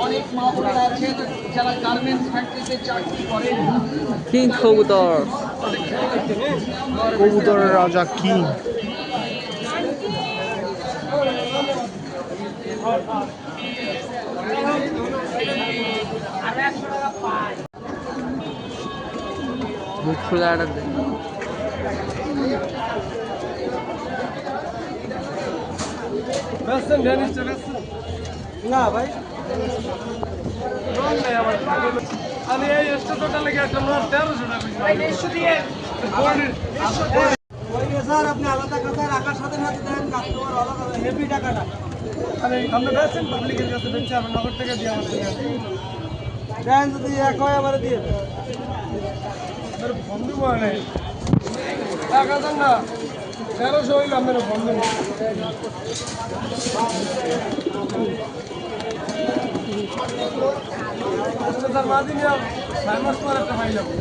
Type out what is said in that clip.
অনেক মা বোনেরা আছেন যারা গার্মেন্টস ফ্যাক্টরিতে চাকরি করেন। কিং কবুতর, কবুতরের রাজা কিং। মুখ খোলা একটা দে। না ভাই আমি এই স্টেশনটা লেগে একটা নোট 1300 টাকা স্যার আপনি আলাদা কথা রাখার সাথে সাথে দেন কাস্টমার আলাদা হেভি টাকাটা আমি আমরা বেচছেন পাবলিকের কাছে বেচছি আমার নগদ টাকা দিয়ে আমার দেন যদি এক হয় আমার দিয়ে বন্ধু বলে 1000 না 1300 হইল আমার বন্ধু স্যার মাদিনিয়া 6 মাস পর একটা পাই যাবো।